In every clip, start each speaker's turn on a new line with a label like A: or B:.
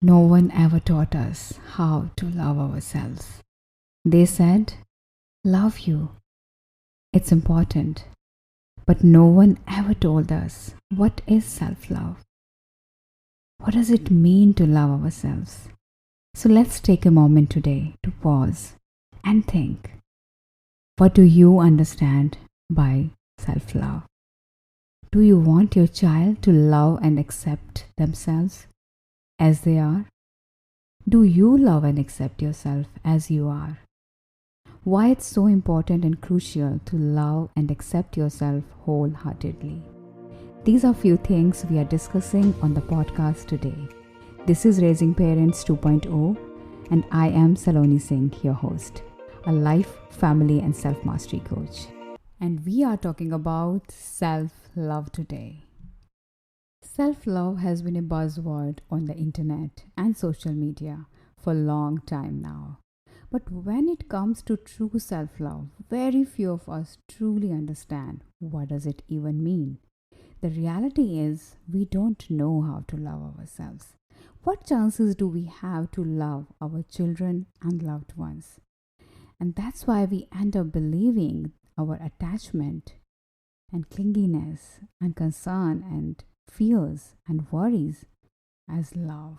A: No one ever taught us how to love ourselves. They said, love you, it's important. But no one ever told us what is self love. What does it mean to love ourselves? So let's take a moment today to pause and think. What do you understand by self love? Do you want your child to love and accept themselves as they are? Do you love and accept yourself as you are? Why it's so important and crucial to love and accept yourself wholeheartedly. These are few things we are discussing on the podcast today. This is Raising Parents 2.0 and I am Saloni Singh, your host, a life, family and self-mastery coach. And we are talking about self-love today. Self-love has been a buzzword on the internet and social media for a long time now. But when it comes to true self-love, very few of us truly understand what does it even mean. The reality is we don't know how to love ourselves. What chances do we have to love our children and loved ones? And that's why we end up believing our attachment and clinginess and concern and fears and worries as love.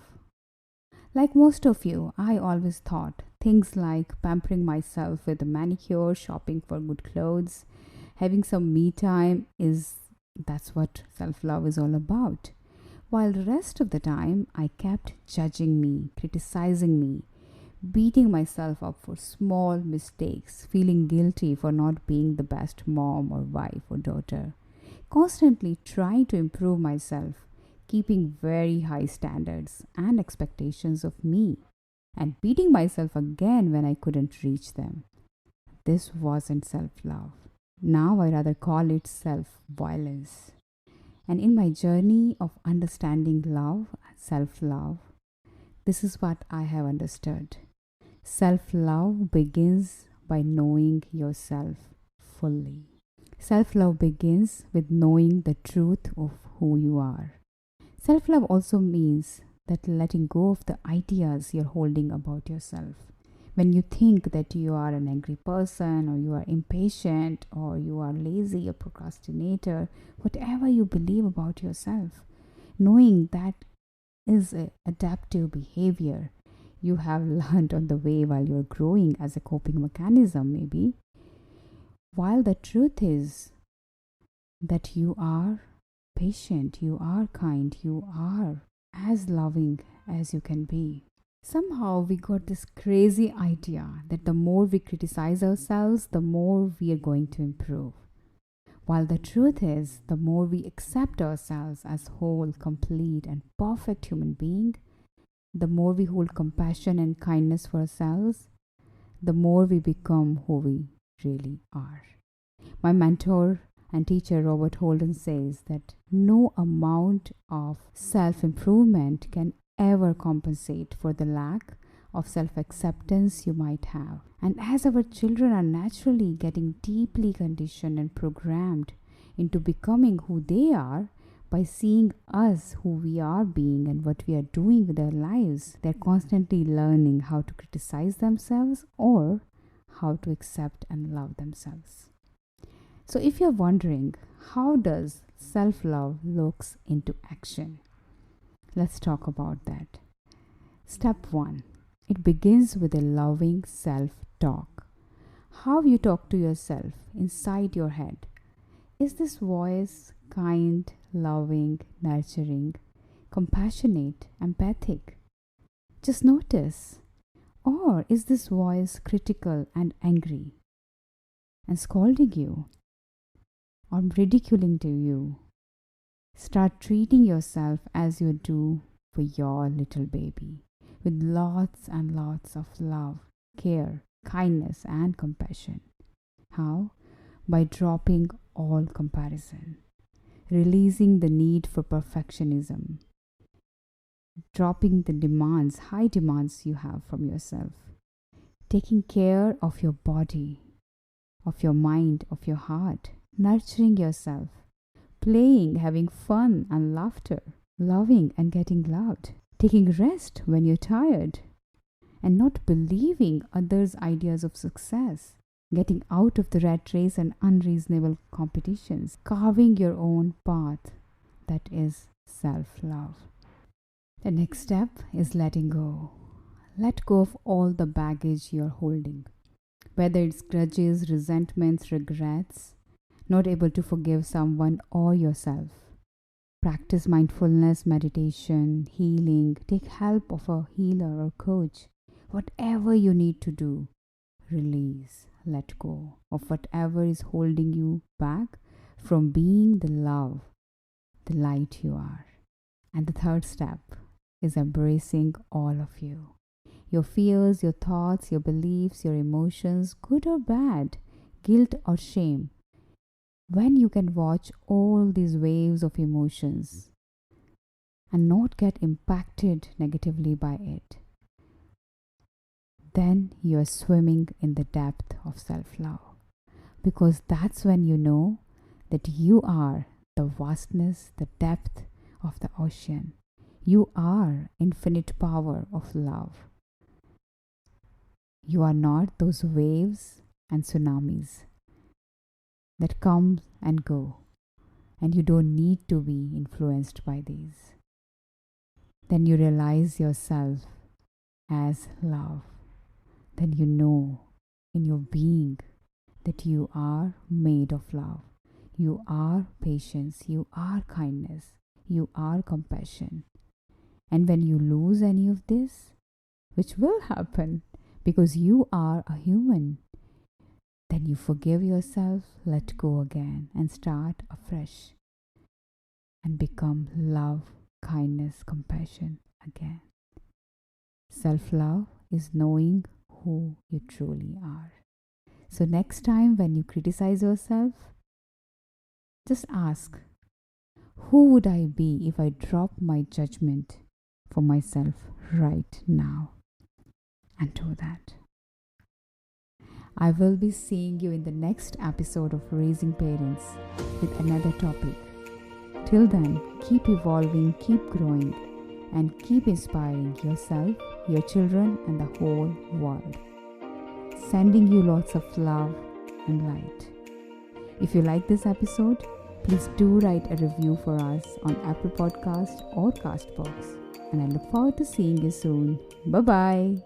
A: Like most of you, I always thought things like pampering myself with a manicure, shopping for good clothes, having some me time that's what self-love is all about. While the rest of the time I kept judging me, criticizing me, beating myself up for small mistakes, feeling guilty for not being the best mom or wife or daughter, constantly trying to improve myself, keeping very high standards and expectations of me, and beating myself again when I couldn't reach them. This wasn't self-love. Now I rather call it self-violence. And in my journey of understanding love, self-love, this is what I have understood. Self-love begins by knowing yourself fully. Self-love begins with knowing the truth of who you are. Self-love also means that letting go of the ideas you're holding about yourself. When you think that you are an angry person or you are impatient or you are lazy or procrastinator, whatever you believe about yourself, knowing that is an adaptive behavior you have learned on the way while you're growing as a coping mechanism maybe, while the truth is that you are patient, you are kind, you are as loving as you can be. Somehow we got this crazy idea that the more we criticize ourselves, the more we are going to improve. While the truth is, the more we accept ourselves as whole, complete, and perfect human being, the more we hold compassion and kindness for ourselves, the more we become who we really are. My mentor and teacher Robert Holden says that no amount of self-improvement can ever compensate for the lack of self-acceptance you might have. And as our children are naturally getting deeply conditioned and programmed into becoming who they are by seeing us who we are being and what we are doing with our lives, they're constantly learning how to criticize themselves or how to accept and love themselves. So if you're wondering how does self-love looks into action, let's talk about that. Step 1. It begins with a loving self-talk. How you talk to yourself inside your head. Is this voice kind, loving, nurturing, compassionate, empathic? Just notice. Or is this voice critical and angry and scolding you or ridiculing to you? Start treating yourself as you do for your little baby, with lots and lots of love, care, kindness, and compassion. How? By dropping all comparison, releasing the need for perfectionism, dropping the demands, high demands you have from yourself, taking care of your body, of your mind, of your heart, nurturing yourself, playing, having fun and laughter, loving and getting loved, taking rest when you're tired, and not believing others' ideas of success, getting out of the rat race and unreasonable competitions, carving your own path. That is self love. The next step is letting go. Let go of all the baggage you're holding, whether it's grudges, resentments, regrets, not able to forgive someone or yourself. Practice mindfulness, meditation, healing, take help of a healer or coach. Whatever you need to do, release, let go of whatever is holding you back from being the love, the light you are. And the third step is embracing all of you. Your fears, your thoughts, your beliefs, your emotions, good or bad, guilt or shame. When you can watch all these waves of emotions and not get impacted negatively by it, then you are swimming in the depth of self-love. Because that's when you know that you are the vastness, the depth of the ocean. You are infinite power of love. You are not those waves and tsunamis that come and go, and you don't need to be influenced by these. Then you realize yourself as love. Then you know in your being that you are made of love. You are patience. You are kindness. You are compassion. And when you lose any of this, which will happen because you are a human, then you forgive yourself, let go again, and start afresh and become love, kindness, compassion again. Self-love is knowing who you truly are. So next time when you criticize yourself, just ask, who would I be if I drop my judgment for myself right now? And do that. I will be seeing you in the next episode of Raising Parents with another topic. Till then, keep evolving, keep growing, and keep inspiring yourself, your children, and the whole world. Sending you lots of love and light. If you like this episode, please do write a review for us on Apple Podcast or Castbox. And I look forward to seeing you soon. Bye-bye.